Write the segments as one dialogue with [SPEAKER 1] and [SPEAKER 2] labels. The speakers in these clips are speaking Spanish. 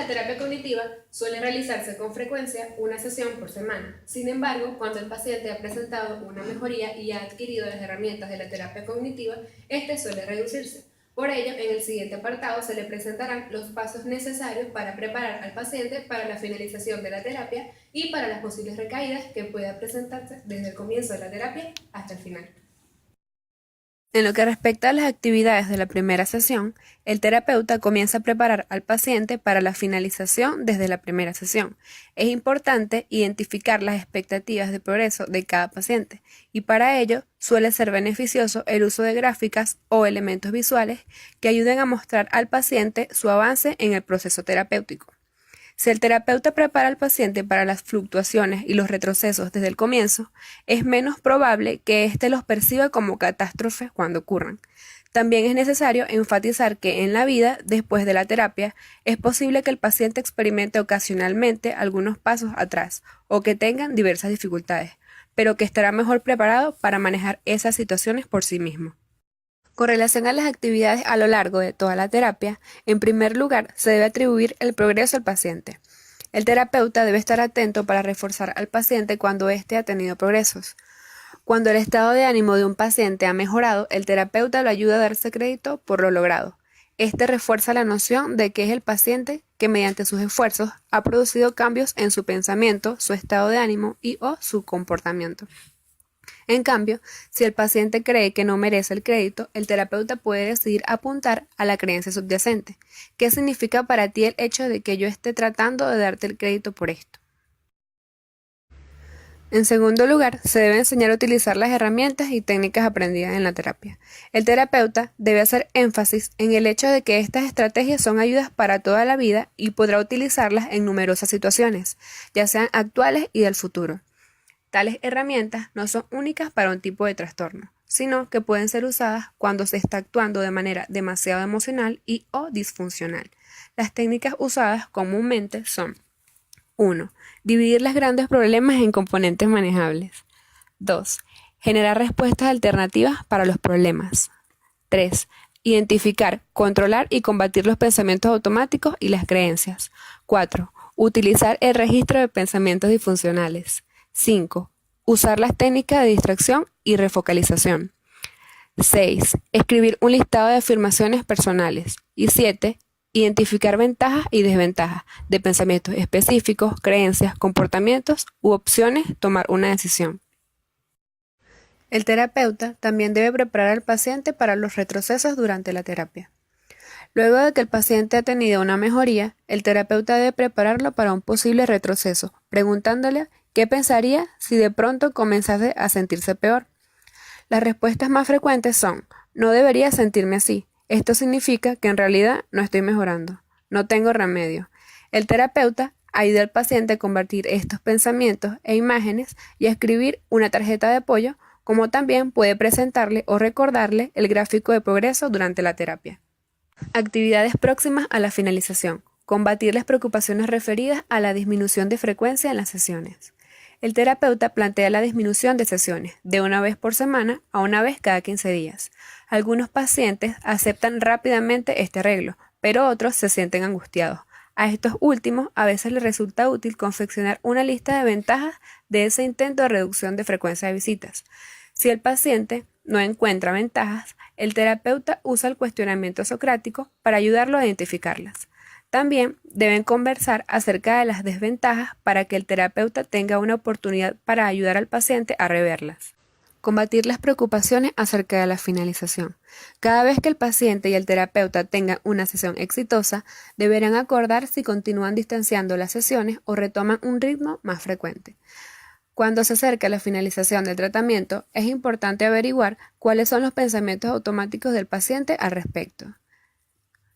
[SPEAKER 1] terapia cognitiva suele realizarse con frecuencia una sesión por semana. Sin embargo, cuando el paciente ha presentado una mejoría y ha adquirido las herramientas de la terapia cognitiva, este suele reducirse. Por ello, en el siguiente apartado se le presentarán los pasos necesarios para preparar al paciente para la finalización de la terapia y para las posibles recaídas que pueda presentarse desde el comienzo de la terapia hasta el final. En lo que respecta a las actividades de la primera sesión, el terapeuta comienza a preparar al paciente para la finalización desde la primera sesión. Es importante identificar las expectativas de progreso de cada paciente y para ello suele ser beneficioso el uso de gráficas o elementos visuales que ayuden a mostrar al paciente su avance en el proceso terapéutico. Si el terapeuta prepara al paciente para las fluctuaciones y los retrocesos desde el comienzo, es menos probable que éste los perciba como catástrofes cuando ocurran. También es necesario enfatizar que en la vida, después de la terapia, es posible que el paciente experimente ocasionalmente algunos pasos atrás o que tengan diversas dificultades, pero que estará mejor preparado para manejar esas situaciones por sí mismo. Con relación a las actividades a lo largo de toda la terapia, en primer lugar, se debe atribuir el progreso al paciente. El terapeuta debe estar atento para reforzar al paciente cuando éste ha tenido progresos. Cuando el estado de ánimo de un paciente ha mejorado, el terapeuta lo ayuda a darse crédito por lo logrado. Este refuerza la noción de que es el paciente que mediante sus esfuerzos ha producido cambios en su pensamiento, su estado de ánimo y o su comportamiento. En cambio, si el paciente cree que no merece el crédito, el terapeuta puede decidir apuntar a la creencia subyacente. ¿Qué significa para ti el hecho de que yo esté tratando de darte el crédito por esto? En segundo lugar, se debe enseñar a utilizar las herramientas y técnicas aprendidas en la terapia. El terapeuta debe hacer énfasis en el hecho de que estas estrategias son ayudas para toda la vida y podrá utilizarlas en numerosas situaciones, ya sean actuales y del futuro. Tales herramientas no son únicas para un tipo de trastorno, sino que pueden ser usadas cuando se está actuando de manera demasiado emocional y o disfuncional. Las técnicas usadas comúnmente son 1. Dividir los grandes problemas en componentes manejables. 2. Generar respuestas alternativas para los problemas. 3. Identificar, controlar y combatir los pensamientos automáticos y las creencias. 4. Utilizar el registro de pensamientos disfuncionales. 5. Usar las técnicas de distracción y refocalización. 6. Escribir un listado de afirmaciones personales. Y 7. Identificar ventajas y desventajas de pensamientos específicos, creencias, comportamientos u opciones, tomar una decisión. El terapeuta también debe preparar al paciente para los retrocesos durante la terapia. Luego de que el paciente ha tenido una mejoría, el terapeuta debe prepararlo para un posible retroceso, preguntándole ¿qué pensaría si de pronto comenzase a sentirse peor? Las respuestas más frecuentes son, no debería sentirme así. Esto significa que en realidad no estoy mejorando. No tengo remedio. El terapeuta ayuda al paciente a convertir estos pensamientos e imágenes y a escribir una tarjeta de apoyo, como también puede presentarle o recordarle el gráfico de progreso durante la terapia. Actividades próximas a la finalización. Combatir las preocupaciones referidas a la disminución de frecuencia en las sesiones. El terapeuta plantea la disminución de sesiones, de una vez por semana a una vez cada 15 días. Algunos pacientes aceptan rápidamente este arreglo, pero otros se sienten angustiados. A estos últimos a veces les resulta útil confeccionar una lista de ventajas de ese intento de reducción de frecuencia de visitas. Si el paciente no encuentra ventajas, el terapeuta usa el cuestionamiento socrático para ayudarlo a identificarlas. También deben conversar acerca de las desventajas para que el terapeuta tenga una oportunidad para ayudar al paciente a reverlas. Combatir las preocupaciones acerca de la finalización. Cada vez que el paciente y el terapeuta tengan una sesión exitosa, deberán acordar si continúan distanciando las sesiones o retoman un ritmo más frecuente. Cuando se acerca la finalización del tratamiento, es importante averiguar cuáles son los pensamientos automáticos del paciente al respecto.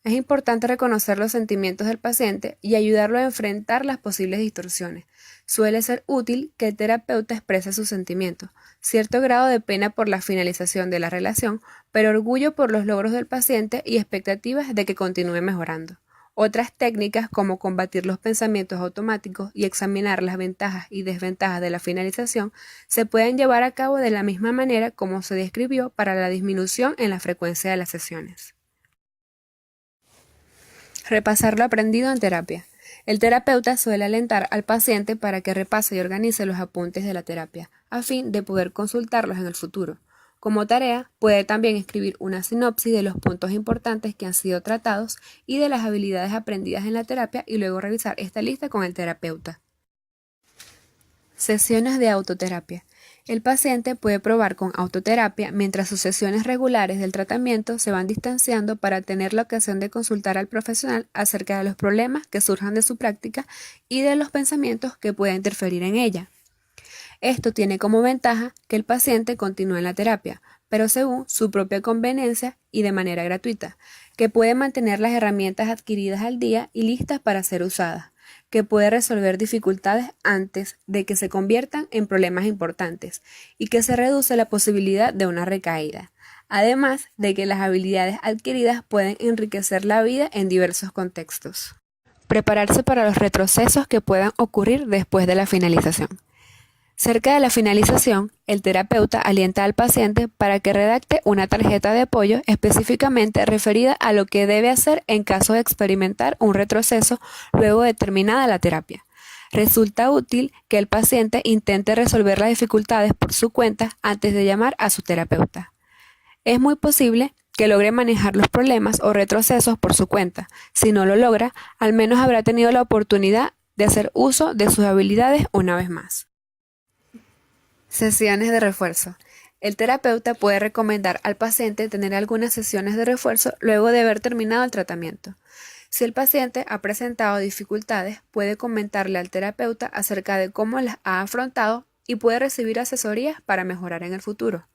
[SPEAKER 1] Es importante reconocer los sentimientos del paciente y ayudarlo a enfrentar las posibles distorsiones. Suele ser útil que el terapeuta exprese sus sentimientos, cierto grado de pena por la finalización de la relación, pero orgullo por los logros del paciente y expectativas de que continúe mejorando. Otras técnicas como combatir los pensamientos automáticos y examinar las ventajas y desventajas de la finalización se pueden llevar a cabo de la misma manera como se describió para la disminución en la frecuencia de las sesiones. Repasar lo aprendido en terapia. El terapeuta suele alentar al paciente para que repase y organice los apuntes de la terapia, a fin de poder consultarlos en el futuro. Como tarea, puede también escribir una sinopsis de los puntos importantes que han sido tratados y de las habilidades aprendidas en la terapia y luego revisar esta lista con el terapeuta. Sesiones de autoterapia. El paciente puede probar con autoterapia mientras sus sesiones regulares del tratamiento se van distanciando para tener la ocasión de consultar al profesional acerca de los problemas que surjan de su práctica y de los pensamientos que pueden interferir en ella. Esto tiene como ventaja que el paciente continúe en la terapia, pero según su propia conveniencia y de manera gratuita, que puede mantener las herramientas adquiridas al día y listas para ser usadas, que puede resolver dificultades antes de que se conviertan en problemas importantes y que se reduce la posibilidad de una recaída, además de que las habilidades adquiridas pueden enriquecer la vida en diversos contextos. Prepararse para los retrocesos que puedan ocurrir después de la finalización. Cerca de la finalización, el terapeuta alienta al paciente para que redacte una tarjeta de apoyo específicamente referida a lo que debe hacer en caso de experimentar un retroceso luego de terminada la terapia. Resulta útil que el paciente intente resolver las dificultades por su cuenta antes de llamar a su terapeuta. Es muy posible que logre manejar los problemas o retrocesos por su cuenta. Si no lo logra, al menos habrá tenido la oportunidad de hacer uso de sus habilidades una vez más. Sesiones de refuerzo. El terapeuta puede recomendar al paciente tener algunas sesiones de refuerzo luego de haber terminado el tratamiento. Si el paciente ha presentado dificultades, puede comentarle al terapeuta acerca de cómo las ha afrontado y puede recibir asesorías para mejorar en el futuro.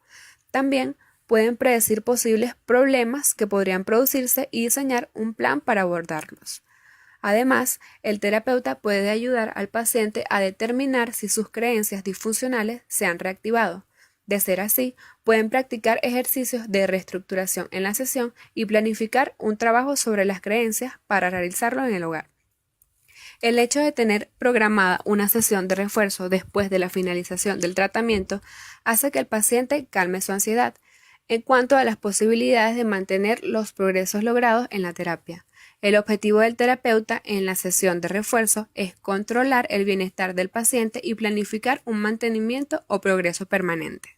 [SPEAKER 1] También pueden predecir posibles problemas que podrían producirse y diseñar un plan para abordarlos. Además, el terapeuta puede ayudar al paciente a determinar si sus creencias disfuncionales se han reactivado. De ser así, pueden practicar ejercicios de reestructuración en la sesión y planificar un trabajo sobre las creencias para realizarlo en el hogar. El hecho de tener programada una sesión de refuerzo después de la finalización del tratamiento hace que el paciente calme su ansiedad en cuanto a las posibilidades de mantener los progresos logrados en la terapia. El objetivo del terapeuta en la sesión de refuerzo es controlar el bienestar del paciente y planificar un mantenimiento o progreso permanente.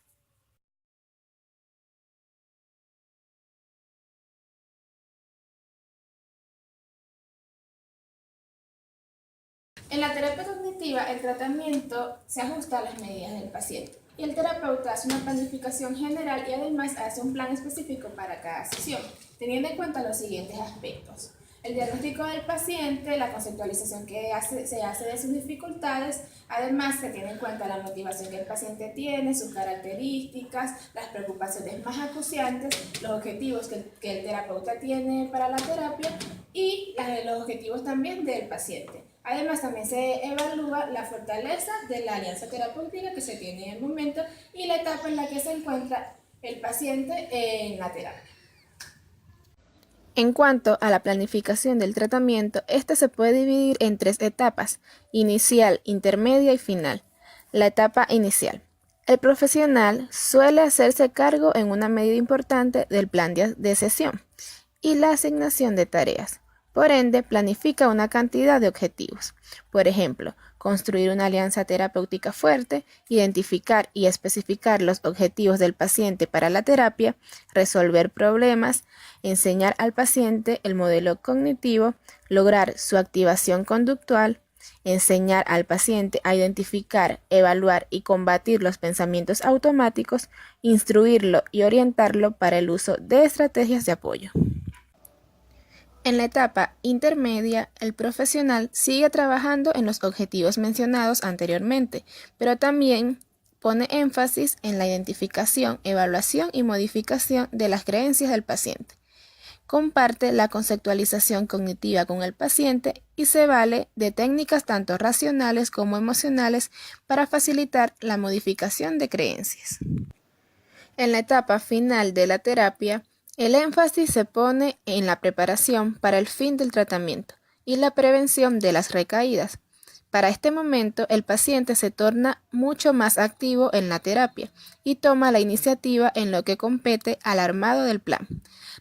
[SPEAKER 2] En la terapia cognitiva, el tratamiento se ajusta a las medidas del paciente y el terapeuta hace una planificación general y además hace un plan específico para cada sesión, teniendo en cuenta los siguientes aspectos: el diagnóstico del paciente, la conceptualización que se hace de sus dificultades, además se tiene en cuenta la motivación que el paciente tiene, sus características, las preocupaciones más acuciantes, los objetivos que el terapeuta tiene para la terapia y los objetivos también del paciente. Además, también se evalúa la fortaleza de la alianza terapéutica que se tiene en el momento y la etapa en la que se encuentra el paciente en la terapia.
[SPEAKER 3] En cuanto a la planificación del tratamiento, este se puede dividir en 3 etapas: inicial, intermedia y final. La etapa inicial. El profesional suele hacerse cargo en una medida importante del plan de sesión y la asignación de tareas. Por ende, planifica una cantidad de objetivos. Por ejemplo, construir una alianza terapéutica fuerte, identificar y especificar los objetivos del paciente para la terapia, resolver problemas, enseñar al paciente el modelo cognitivo, lograr su activación conductual, enseñar al paciente a identificar, evaluar y combatir los pensamientos automáticos, instruirlo y orientarlo para el uso de estrategias de apoyo. En la etapa intermedia, el profesional sigue trabajando en los objetivos mencionados anteriormente, pero también pone énfasis en la identificación, evaluación y modificación de las creencias del paciente. Comparte la conceptualización cognitiva con el paciente y se vale de técnicas tanto racionales como emocionales para facilitar la modificación de creencias. En la etapa final de la terapia, el énfasis se pone en la preparación para el fin del tratamiento y la prevención de las recaídas. Para este momento, el paciente se torna mucho más activo en la terapia y toma la iniciativa en lo que compete al armado del plan,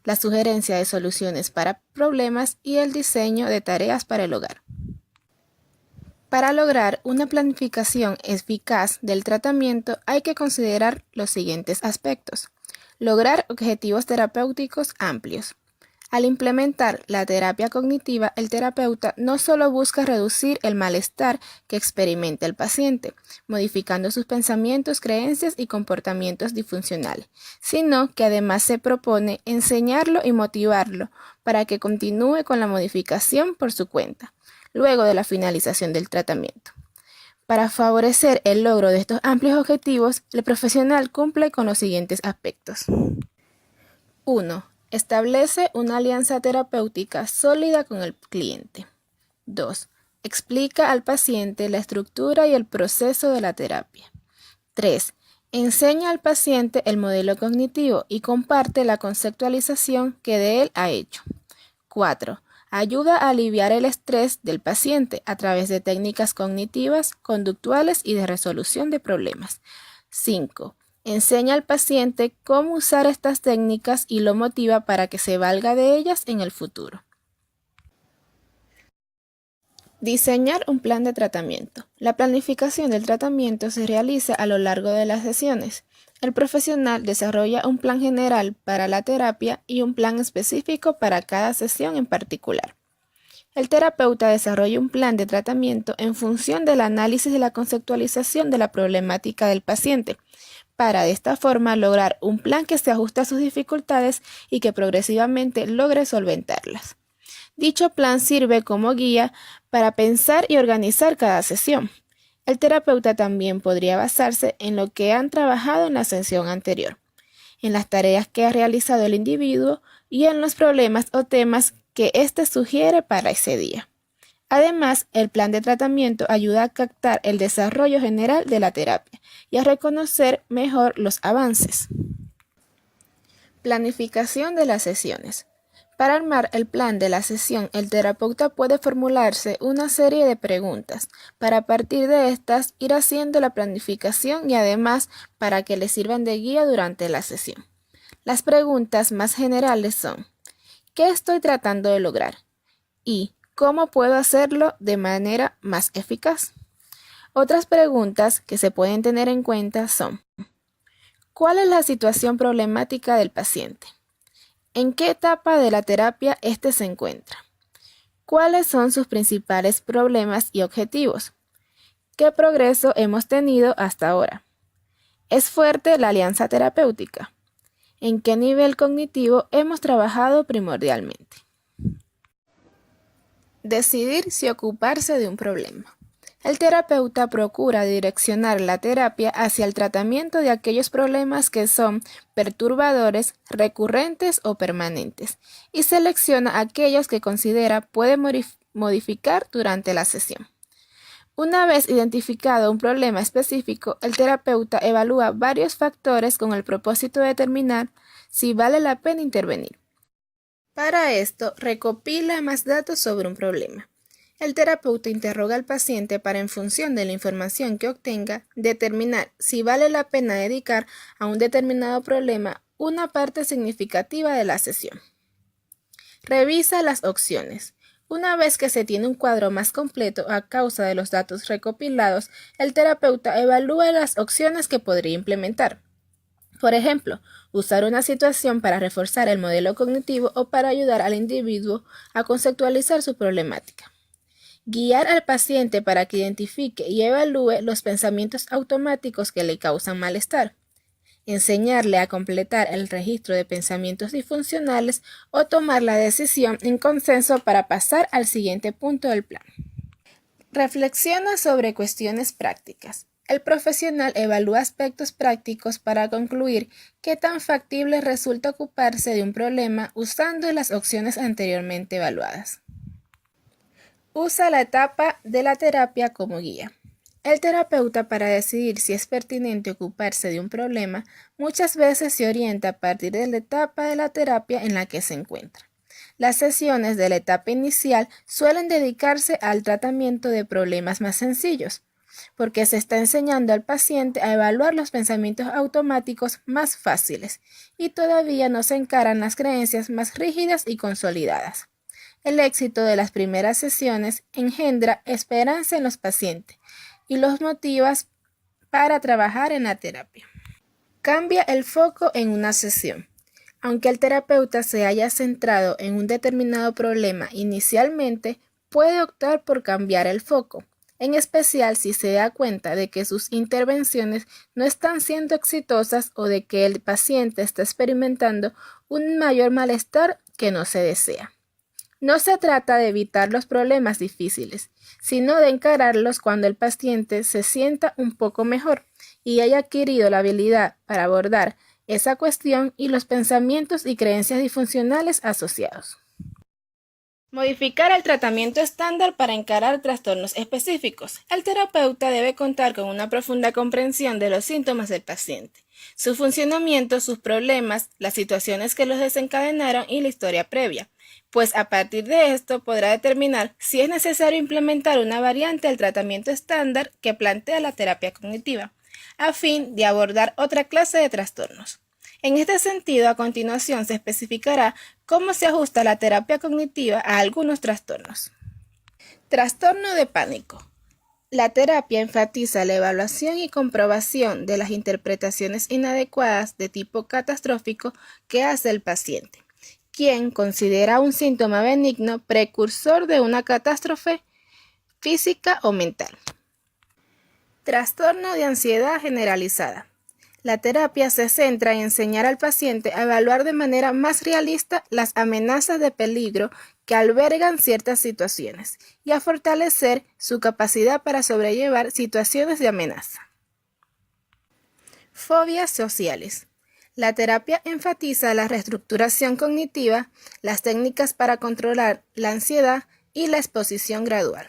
[SPEAKER 3] la sugerencia de soluciones para problemas y el diseño de tareas para el hogar. Para lograr una planificación eficaz del tratamiento hay que considerar los siguientes aspectos. Lograr objetivos terapéuticos amplios. Al implementar la terapia cognitiva, el terapeuta no solo busca reducir el malestar que experimenta el paciente, modificando sus pensamientos, creencias y comportamientos disfuncionales, sino que además se propone enseñarlo y motivarlo para que continúe con la modificación por su cuenta, luego de la finalización del tratamiento. Para favorecer el logro de estos amplios objetivos, el profesional cumple con los siguientes aspectos. 1. Establece una alianza terapéutica sólida con el cliente. 2. Explica al paciente la estructura y el proceso de la terapia. 3. Enseña al paciente el modelo cognitivo y comparte la conceptualización que de él ha hecho. 4. Ayuda a aliviar el estrés del paciente a través de técnicas cognitivas, conductuales y de resolución de problemas. 5. Enseña al paciente cómo usar estas técnicas y lo motiva para que se valga de ellas en el futuro. Diseñar un plan de tratamiento. La planificación del tratamiento se realiza a lo largo de las sesiones. El profesional desarrolla un plan general para la terapia y un plan específico para cada sesión en particular. El terapeuta desarrolla un plan de tratamiento en función del análisis y la conceptualización de la problemática del paciente, para de esta forma lograr un plan que se ajuste a sus dificultades y que progresivamente logre solventarlas. Dicho plan sirve como guía para pensar y organizar cada sesión. El terapeuta también podría basarse en lo que han trabajado en la sesión anterior, en las tareas que ha realizado el individuo y en los problemas o temas que éste sugiere para ese día. Además, el plan de tratamiento ayuda a captar el desarrollo general de la terapia y a reconocer mejor los avances. Planificación de las sesiones. Para armar el plan de la sesión, el terapeuta puede formularse una serie de preguntas para a partir de estas ir haciendo la planificación y además para que le sirvan de guía durante la sesión. Las preguntas más generales son: ¿qué estoy tratando de lograr? Y ¿cómo puedo hacerlo de manera más eficaz? Otras preguntas que se pueden tener en cuenta son: ¿cuál es la situación problemática del paciente? ¿En qué etapa de la terapia éste se encuentra? ¿Cuáles son sus principales problemas y objetivos? ¿Qué progreso hemos tenido hasta ahora? ¿Es fuerte la alianza terapéutica? ¿En qué nivel cognitivo hemos trabajado primordialmente? Decidir si ocuparse de un problema. El terapeuta procura direccionar la terapia hacia el tratamiento de aquellos problemas que son perturbadores, recurrentes o permanentes, y selecciona aquellos que considera puede modificar durante la sesión. Una vez identificado un problema específico, el terapeuta evalúa varios factores con el propósito de determinar si vale la pena intervenir. Para esto, recopila más datos sobre un problema. El terapeuta interroga al paciente para, en función de la información que obtenga, determinar si vale la pena dedicar a un determinado problema una parte significativa de la sesión. Revisa las opciones. Una vez que se tiene un cuadro más completo a causa de los datos recopilados, el terapeuta evalúa las opciones que podría implementar. Por ejemplo, usar una situación para reforzar el modelo cognitivo o para ayudar al individuo a conceptualizar su problemática. Guiar al paciente para que identifique y evalúe los pensamientos automáticos que le causan malestar. Enseñarle a completar el registro de pensamientos disfuncionales o tomar la decisión en consenso para pasar al siguiente punto del plan. Reflexiona sobre cuestiones prácticas. El profesional evalúa aspectos prácticos para concluir qué tan factible resulta ocuparse de un problema usando las opciones anteriormente evaluadas. Usa la etapa de la terapia como guía. El terapeuta, para decidir si es pertinente ocuparse de un problema, muchas veces se orienta a partir de la etapa de la terapia en la que se encuentra. Las sesiones de la etapa inicial suelen dedicarse al tratamiento de problemas más sencillos, porque se está enseñando al paciente a evaluar los pensamientos automáticos más fáciles y todavía no se encaran las creencias más rígidas y consolidadas. El éxito de las primeras sesiones engendra esperanza en los pacientes y los motiva para trabajar en la terapia. Cambia el foco en una sesión. Aunque el terapeuta se haya centrado en un determinado problema inicialmente, puede optar por cambiar el foco, en especial si se da cuenta de que sus intervenciones no están siendo exitosas o de que el paciente está experimentando un mayor malestar que no se desea. No se trata de evitar los problemas difíciles, sino de encararlos cuando el paciente se sienta un poco mejor y haya adquirido la habilidad para abordar esa cuestión y los pensamientos y creencias disfuncionales asociados. Modificar el tratamiento estándar para encarar trastornos específicos. El terapeuta debe contar con una profunda comprensión de los síntomas del paciente, su funcionamiento, sus problemas, las situaciones que los desencadenaron y la historia previa, pues a partir de esto podrá determinar si es necesario implementar una variante del tratamiento estándar que plantea la terapia cognitiva, a fin de abordar otra clase de trastornos. En este sentido, a continuación se especificará cómo se ajusta la terapia cognitiva a algunos trastornos. Trastorno de pánico. La terapia enfatiza la evaluación y comprobación de las interpretaciones inadecuadas de tipo catastrófico que hace el paciente, quien considera un síntoma benigno precursor de una catástrofe física o mental. Trastorno de ansiedad generalizada. La terapia se centra en enseñar al paciente a evaluar de manera más realista las amenazas de peligro que albergan ciertas situaciones y a fortalecer su capacidad para sobrellevar situaciones de amenaza. Fobias sociales. La terapia enfatiza la reestructuración cognitiva, las técnicas para controlar la ansiedad y la exposición gradual.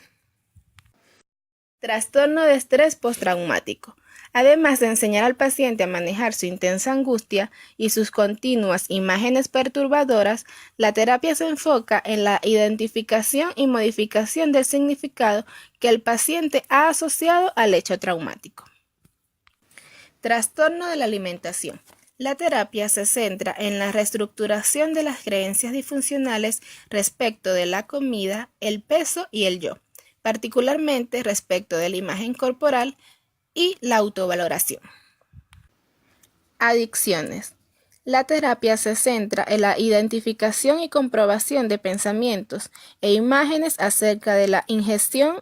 [SPEAKER 3] Trastorno de estrés postraumático. Además de enseñar al paciente a manejar su intensa angustia y sus continuas imágenes perturbadoras, la terapia se enfoca en la identificación y modificación del significado que el paciente ha asociado al hecho traumático. Trastorno de la alimentación. La terapia se centra en la reestructuración de las creencias disfuncionales respecto de la comida, el peso y el yo, particularmente respecto de la imagen corporal y la autovaloración. Adicciones. La terapia se centra en la identificación y comprobación de pensamientos e imágenes acerca de la ingestión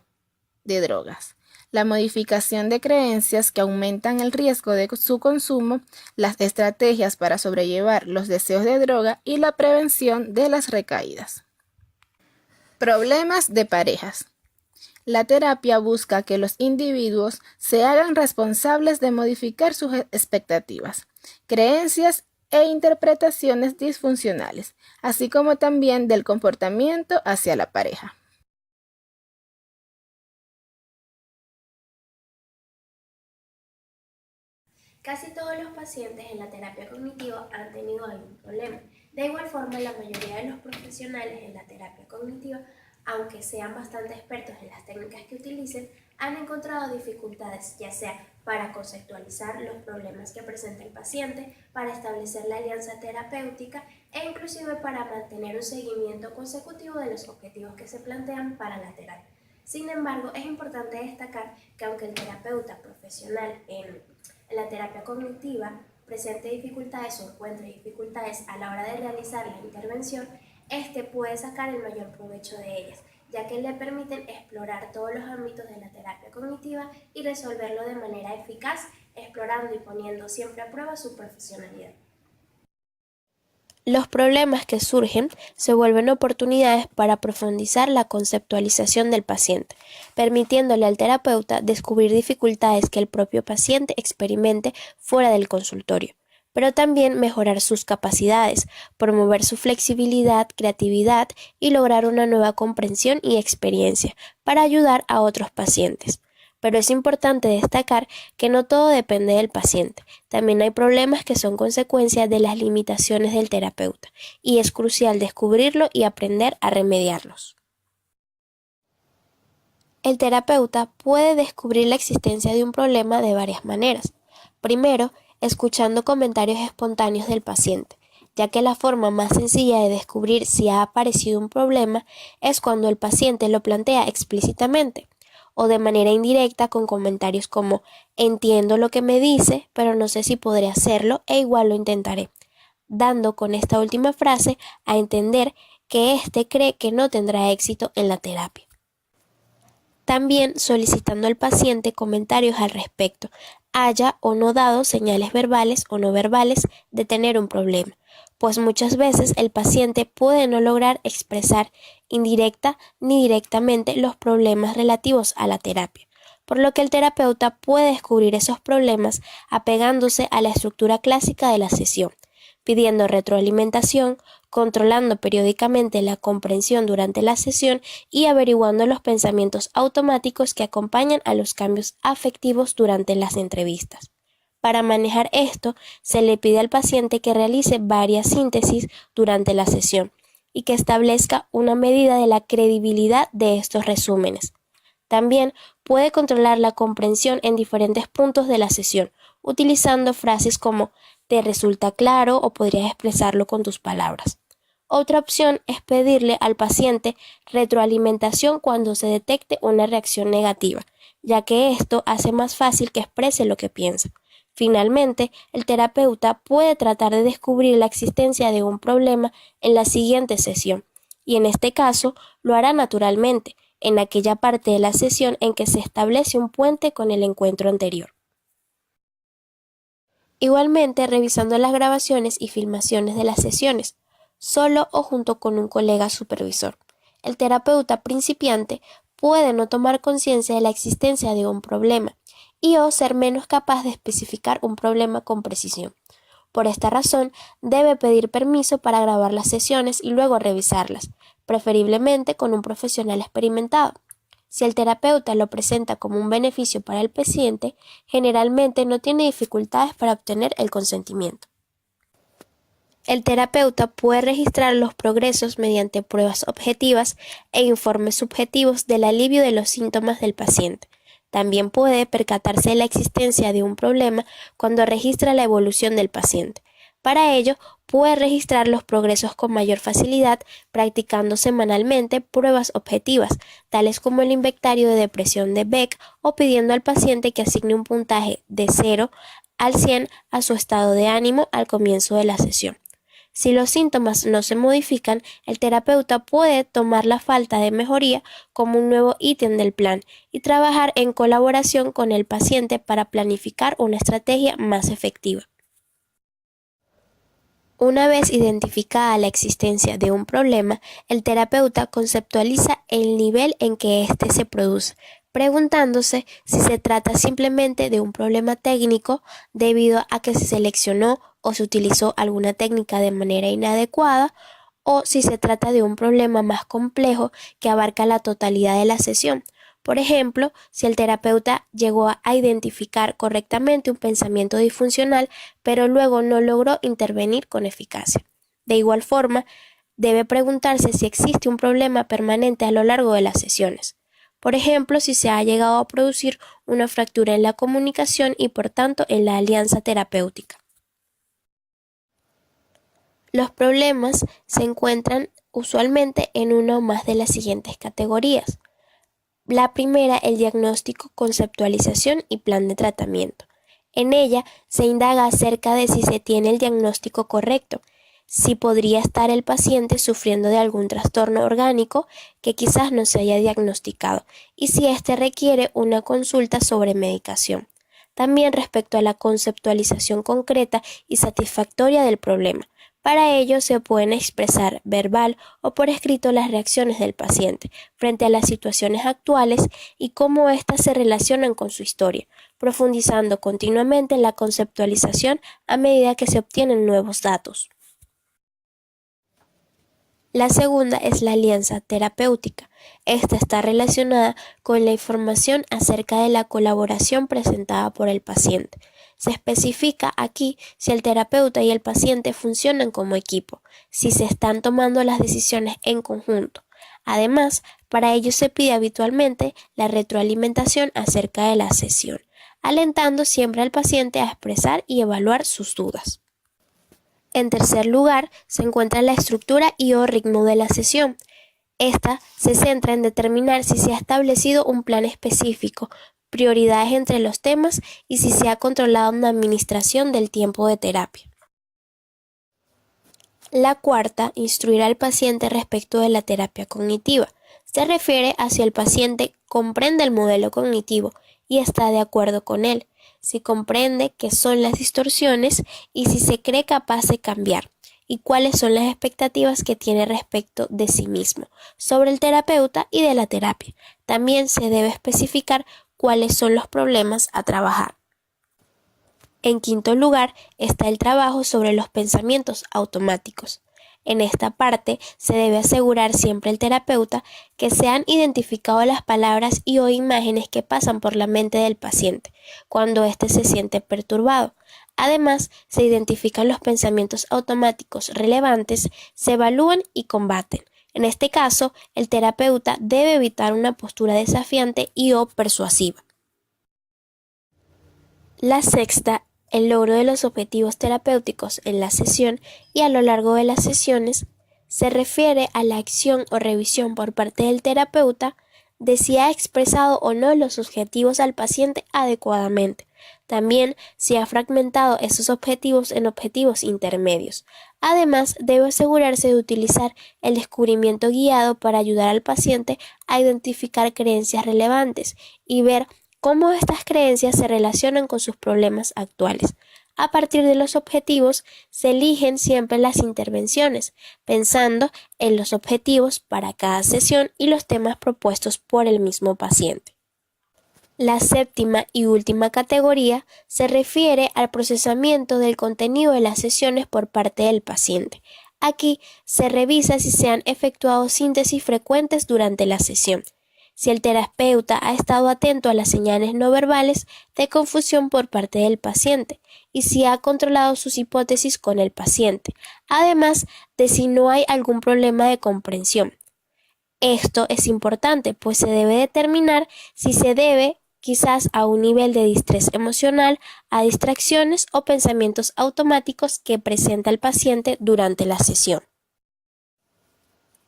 [SPEAKER 3] de drogas, la modificación de creencias que aumentan el riesgo de su consumo, las estrategias para sobrellevar los deseos de droga y la prevención de las recaídas. Problemas de parejas. La terapia busca que los individuos se hagan responsables de modificar sus expectativas, creencias e interpretaciones disfuncionales, así como también del comportamiento hacia la pareja.
[SPEAKER 4] Casi todos los pacientes en la terapia cognitiva han tenido algún problema. De igual forma, la mayoría de los profesionales en la terapia cognitiva, aunque sean bastante expertos en las técnicas que utilicen, han encontrado dificultades, ya sea para conceptualizar los problemas que presenta el paciente, para establecer la alianza terapéutica e inclusive para mantener un seguimiento consecutivo de los objetivos que se plantean para la terapia. Sin embargo, es importante destacar que aunque el terapeuta profesional en la terapia cognitiva presente dificultades o encuentre dificultades a la hora de realizar la intervención, este puede sacar el mayor provecho de ellas, ya que le permiten explorar todos los ámbitos de la terapia cognitiva y resolverlo de manera eficaz, explorando y poniendo siempre a prueba su profesionalidad.
[SPEAKER 5] Los problemas que surgen se vuelven oportunidades para profundizar la conceptualización del paciente, permitiéndole al terapeuta descubrir dificultades que el propio paciente experimente fuera del consultorio, pero también mejorar sus capacidades, promover su flexibilidad, creatividad y lograr una nueva comprensión y experiencia para ayudar a otros pacientes. Pero es importante destacar que no todo depende del paciente. También hay problemas que son consecuencia de las limitaciones del terapeuta, y es crucial descubrirlo y aprender a remediarlos. El terapeuta puede descubrir la existencia de un problema de varias maneras. Primero, escuchando comentarios espontáneos del paciente, ya que la forma más sencilla de descubrir si ha aparecido un problema es cuando el paciente lo plantea explícitamente o de manera indirecta con comentarios como entiendo lo que me dice, pero no sé si podré hacerlo e igual lo intentaré, dando con esta última frase a entender que éste cree que no tendrá éxito en la terapia. También solicitando al paciente comentarios al respecto, haya o no dado señales verbales o no verbales de tener un problema, pues muchas veces el paciente puede no lograr expresar indirecta ni directamente los problemas relativos a la terapia, por lo que el terapeuta puede descubrir esos problemas apegándose a la estructura clásica de la sesión, pidiendo retroalimentación, controlando periódicamente la comprensión durante la sesión y averiguando los pensamientos automáticos que acompañan a los cambios afectivos durante las entrevistas. Para manejar esto, se le pide al paciente que realice varias síntesis durante la sesión y que establezca una medida de la credibilidad de estos resúmenes. También puede controlar la comprensión en diferentes puntos de la sesión, utilizando frases como ¿te resulta claro o podrías expresarlo con tus palabras? Otra opción es pedirle al paciente retroalimentación cuando se detecte una reacción negativa, ya que esto hace más fácil que exprese lo que piensa. Finalmente, el terapeuta puede tratar de descubrir la existencia de un problema en la siguiente sesión, y en este caso lo hará naturalmente, en aquella parte de la sesión en que se establece un puente con el encuentro anterior. Igualmente, revisando las grabaciones y filmaciones de las sesiones, solo o junto con un colega supervisor. El terapeuta principiante puede no tomar conciencia de la existencia de un problema y o ser menos capaz de especificar un problema con precisión. Por esta razón, debe pedir permiso para grabar las sesiones y luego revisarlas, preferiblemente con un profesional experimentado. Si el terapeuta lo presenta como un beneficio para el paciente, generalmente no tiene dificultades para obtener el consentimiento. El terapeuta puede registrar los progresos mediante pruebas objetivas e informes subjetivos del alivio de los síntomas del paciente. También puede percatarse de la existencia de un problema cuando registra la evolución del paciente. Para ello, puede registrar los progresos con mayor facilidad practicando semanalmente pruebas objetivas, tales como el inventario de depresión de Beck o pidiendo al paciente que asigne un puntaje de 0 al 100 a su estado de ánimo al comienzo de la sesión. Si los síntomas no se modifican, el terapeuta puede tomar la falta de mejoría como un nuevo ítem del plan y trabajar en colaboración con el paciente para planificar una estrategia más efectiva. Una vez identificada la existencia de un problema, el terapeuta conceptualiza el nivel en que éste se produce, preguntándose si se trata simplemente de un problema técnico debido a que se seleccionó o se utilizó alguna técnica de manera inadecuada, o si se trata de un problema más complejo que abarca la totalidad de la sesión. Por ejemplo, si el terapeuta llegó a identificar correctamente un pensamiento disfuncional, pero luego no logró intervenir con eficacia. De igual forma, debe preguntarse si existe un problema permanente a lo largo de las sesiones. Por ejemplo, si se ha llegado a producir una fractura en la comunicación y por tanto en la alianza terapéutica. Los problemas se encuentran usualmente en una o más de las siguientes categorías. La primera, el diagnóstico, conceptualización y plan de tratamiento. En ella se indaga acerca de si se tiene el diagnóstico correcto, si podría estar el paciente sufriendo de algún trastorno orgánico que quizás no se haya diagnosticado y si éste requiere una consulta sobre medicación. También respecto a la conceptualización concreta y satisfactoria del problema. Para ello se pueden expresar verbal o por escrito las reacciones del paciente frente a las situaciones actuales y cómo éstas se relacionan con su historia, profundizando continuamente en la conceptualización a medida que se obtienen nuevos datos. La segunda es la alianza terapéutica. Esta está relacionada con la información acerca de la colaboración presentada por el paciente. Se especifica aquí si el terapeuta y el paciente funcionan como equipo, si se están tomando las decisiones en conjunto. Además, para ello se pide habitualmente la retroalimentación acerca de la sesión, alentando siempre al paciente a expresar y evaluar sus dudas. En tercer lugar, se encuentra la estructura y o ritmo de la sesión. Esta se centra en determinar si se ha establecido un plan específico, prioridades entre los temas y si se ha controlado una administración del tiempo de terapia. La cuarta, instruir al paciente respecto de la terapia cognitiva. Se refiere a si el paciente comprende el modelo cognitivo y está de acuerdo con él, si comprende qué son las distorsiones y si se cree capaz de cambiar, y cuáles son las expectativas que tiene respecto de sí mismo, sobre el terapeuta y de la terapia. También se debe especificar cuáles son los problemas a trabajar. En quinto lugar está el trabajo sobre los pensamientos automáticos. En esta parte se debe asegurar siempre el terapeuta que se han identificado las palabras y o imágenes que pasan por la mente del paciente cuando éste se siente perturbado. Además, se identifican los pensamientos automáticos relevantes, se evalúan y combaten. En este caso, el terapeuta debe evitar una postura desafiante y o persuasiva. La sexta, el logro de los objetivos terapéuticos en la sesión y a lo largo de las sesiones se refiere a la acción o revisión por parte del terapeuta de si ha expresado o no los objetivos al paciente adecuadamente. También si ha fragmentado esos objetivos en objetivos intermedios. Además, debe asegurarse de utilizar el descubrimiento guiado para ayudar al paciente a identificar creencias relevantes y ver cómo estas creencias se relacionan con sus problemas actuales. A partir de los objetivos se eligen siempre las intervenciones, pensando en los objetivos para cada sesión y los temas propuestos por el mismo paciente. La séptima y última categoría se refiere al procesamiento del contenido de las sesiones por parte del paciente. Aquí se revisa si se han efectuado síntesis frecuentes durante la sesión, si el terapeuta ha estado atento a las señales no verbales de confusión por parte del paciente y si ha controlado sus hipótesis con el paciente, además de si no hay algún problema de comprensión. Esto es importante, pues se debe determinar si se debe quizás a un nivel de distrés emocional, a distracciones o pensamientos automáticos que presenta el paciente durante la sesión.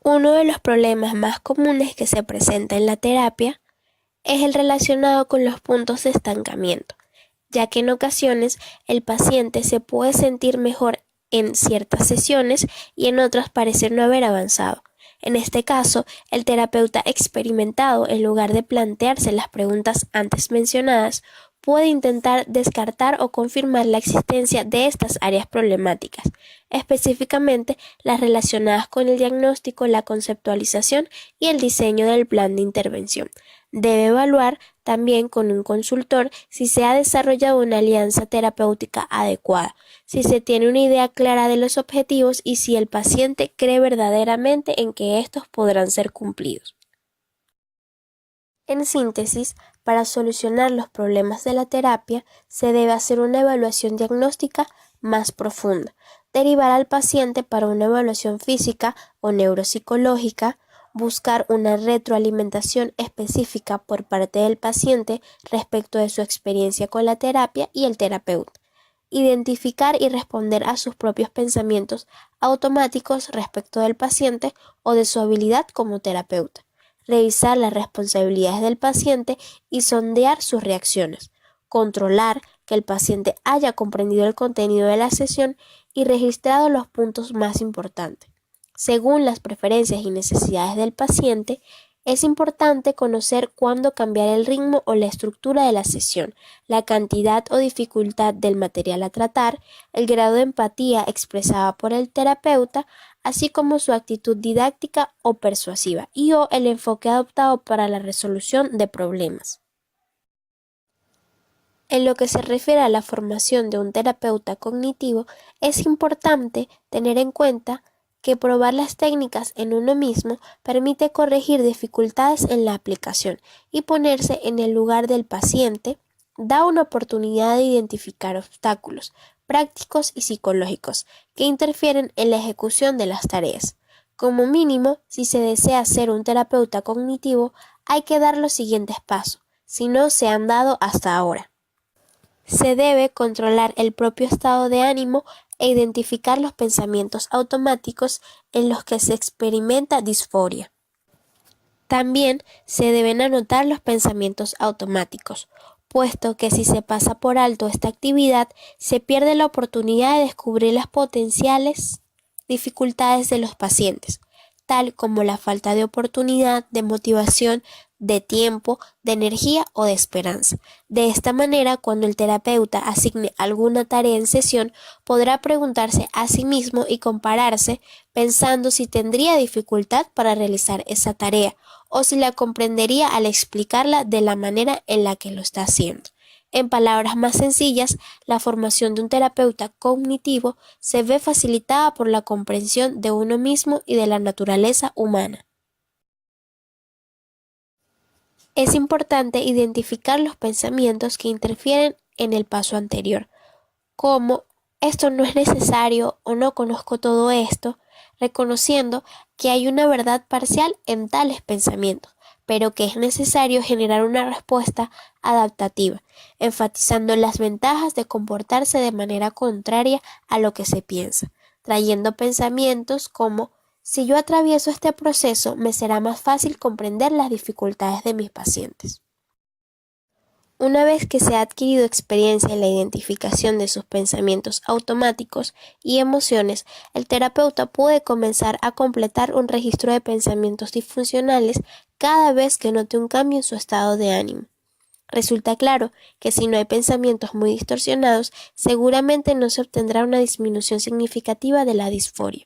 [SPEAKER 5] Uno de los problemas más comunes que se presenta en la terapia es el relacionado con los puntos de estancamiento, ya que en ocasiones el paciente se puede sentir mejor en ciertas sesiones y en otras parece no haber avanzado. En este caso, el terapeuta experimentado, en lugar de plantearse las preguntas antes mencionadas, puede intentar descartar o confirmar la existencia de estas áreas problemáticas, específicamente las relacionadas con el diagnóstico, la conceptualización y el diseño del plan de intervención. Debe evaluar también con un consultor si se ha desarrollado una alianza terapéutica adecuada, si se tiene una idea clara de los objetivos y si el paciente cree verdaderamente en que estos podrán ser cumplidos. En síntesis, para solucionar los problemas de la terapia, se debe hacer una evaluación diagnóstica más profunda, derivar al paciente para una evaluación física o neuropsicológica, buscar una retroalimentación específica por parte del paciente respecto de su experiencia con la terapia y el terapeuta, identificar y responder a sus propios pensamientos automáticos respecto del paciente o de su habilidad como terapeuta, revisar las responsabilidades del paciente y sondear sus reacciones, controlar que el paciente haya comprendido el contenido de la sesión y registrado los puntos más importantes. Según las preferencias y necesidades del paciente, es importante conocer cuándo cambiar el ritmo o la estructura de la sesión, la cantidad o dificultad del material a tratar, el grado de empatía expresada por el terapeuta, así como su actitud didáctica o persuasiva y o el enfoque adoptado para la resolución de problemas. En lo que se refiere a la formación de un terapeuta cognitivo, es importante tener en cuenta que probar las técnicas en uno mismo permite corregir dificultades en la aplicación y ponerse en el lugar del paciente, da una oportunidad de identificar obstáculos prácticos y psicológicos que interfieren en la ejecución de las tareas. Como mínimo, si se desea ser un terapeuta cognitivo, hay que dar los siguientes pasos, si no se han dado hasta ahora. Se debe controlar el propio estado de ánimo e identificar los pensamientos automáticos en los que se experimenta disforia. También se deben anotar los pensamientos automáticos, puesto que si se pasa por alto esta actividad, se pierde la oportunidad de descubrir las potenciales dificultades de los pacientes, tal como la falta de oportunidad, de motivación, de tiempo, de energía o de esperanza. De esta manera, cuando el terapeuta asigne alguna tarea en sesión, podrá preguntarse a sí mismo y compararse pensando si tendría dificultad para realizar esa tarea o si la comprendería al explicarla de la manera en la que lo está haciendo. En palabras más sencillas, la formación de un terapeuta cognitivo se ve facilitada por la comprensión de uno mismo y de la naturaleza humana. Es importante identificar los pensamientos que interfieren en el paso anterior, como esto no es necesario o no conozco todo esto, reconociendo que hay una verdad parcial en tales pensamientos, pero que es necesario generar una respuesta adaptativa, enfatizando las ventajas de comportarse de manera contraria a lo que se piensa, trayendo pensamientos como si yo atravieso este proceso, me será más fácil comprender las dificultades de mis pacientes. Una vez que se ha adquirido experiencia en la identificación de sus pensamientos automáticos y emociones, el terapeuta puede comenzar a completar un registro de pensamientos disfuncionales cada vez que note un cambio en su estado de ánimo. Resulta claro que si no hay pensamientos muy distorsionados, seguramente no se obtendrá una disminución significativa de la disforia.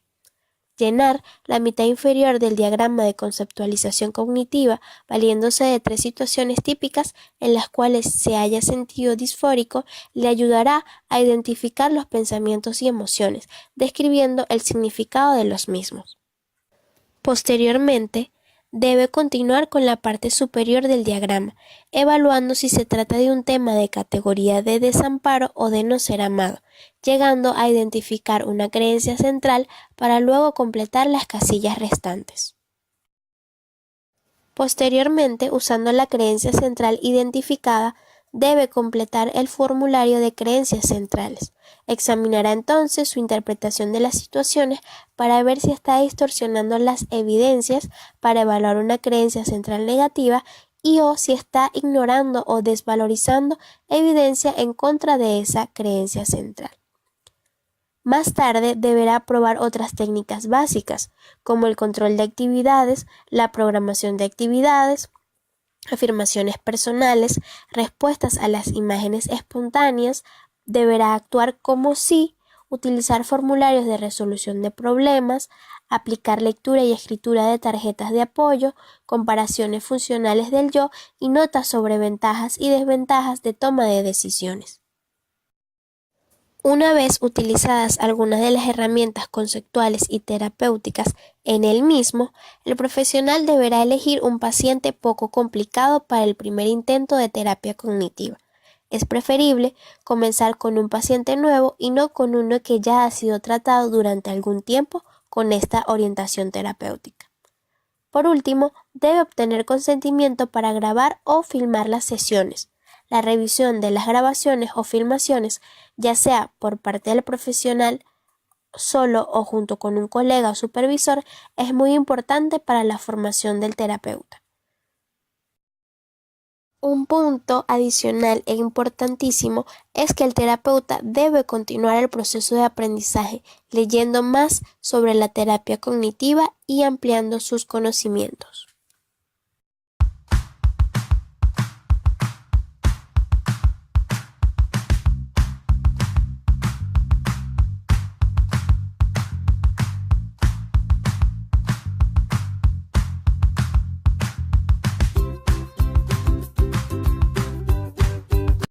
[SPEAKER 5] Llenar la mitad inferior del diagrama de conceptualización cognitiva valiéndose de 3 situaciones típicas en las cuales se haya sentido disfórico le ayudará a identificar los pensamientos y emociones, describiendo el significado de los mismos. Posteriormente, debe continuar con la parte superior del diagrama, evaluando si se trata de un tema de categoría de desamparo o de no ser amado, llegando a identificar una creencia central para luego completar las casillas restantes. Posteriormente, usando la creencia central identificada, debe completar el formulario de creencias centrales. Examinará entonces su interpretación de las situaciones para ver si está distorsionando las evidencias para evaluar una creencia central negativa y o si está ignorando o desvalorizando evidencia en contra de esa creencia central. Más tarde deberá probar otras técnicas básicas, como el control de actividades, la programación de actividades, afirmaciones personales, respuestas a las imágenes espontáneas, deberá actuar como si, utilizar formularios de resolución de problemas, aplicar lectura y escritura de tarjetas de apoyo, comparaciones funcionales del yo y notas sobre ventajas y desventajas de toma de decisiones. Una vez utilizadas algunas de las herramientas conceptuales y terapéuticas en el mismo, el profesional deberá elegir un paciente poco complicado para el primer intento de terapia cognitiva. Es preferible comenzar con un paciente nuevo y no con uno que ya ha sido tratado durante algún tiempo con esta orientación terapéutica. Por último, debe obtener consentimiento para grabar o filmar las sesiones. La revisión de las grabaciones o filmaciones, ya sea por parte del profesional solo o junto con un colega o supervisor, es muy importante para la formación del terapeuta. Un punto adicional e importantísimo es que el terapeuta debe continuar el proceso de aprendizaje, leyendo más sobre la terapia cognitiva y ampliando sus conocimientos.